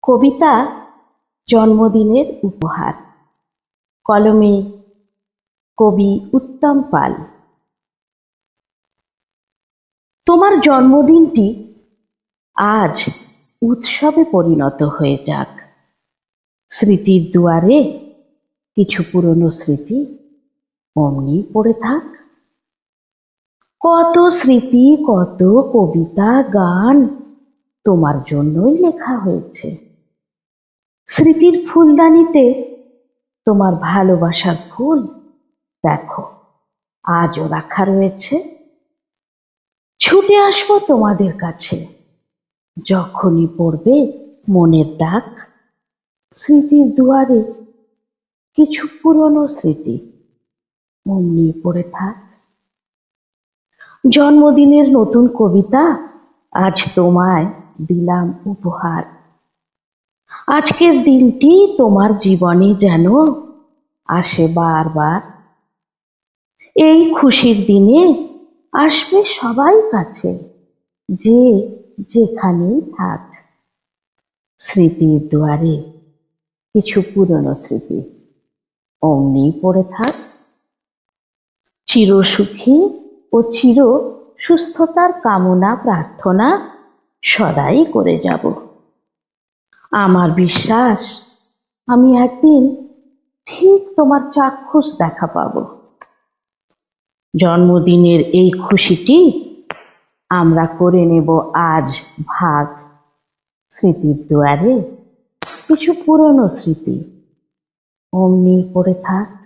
কবিতা জন্মদিনের উপহার। কলমে কবি উত্তম পাল। তোমার জন্মদিনটি আজ উৎসবে পরিণত হয়ে যাক। স্মৃতির দুয়ারে কিছু পুরনো স্মৃতি অমনি পড়ে থাক। কত স্মৃতি, কত কবিতা, গান তোমার জন্যই লেখা হয়েছে। স্মৃতির ফুলদানিতে তোমার ভালোবাসার ফুল দেখো আজও রাখা রয়েছে। ছুটে আসবো তোমাদের কাছে যখনই পড়বে মনের ডাক। স্মৃতির দুয়ারে কিছু পুরনো স্মৃতি অমনি পড়ে থাক। জন্মদিনের নতুন কবিতা আজ তোমায় দিলাম উপহার। আজকের দিনটি তোমার জীবনে যেন আসে বারবার। এই খুশির দিনে আসবে সবাই কাছে, যে যেখানেই থাক। স্মৃতির দুয়ারে কিছু পুরনো স্মৃতি অমনি পড়ে থাক। চিরসুখী ও চির সুস্থতার কামনা প্রার্থনা সদাই করে যাব। আমার বিশ্বাস আমি একদিন ঠিক তোমার চাক্ষুষ দেখা পাবো। জন্মদিনের এই খুশিটি আমরা করে নেব আজ ভাগ। স্মৃতির দুয়ারে কিছু পুরনো স্মৃতি অমনি পড়ে থাক।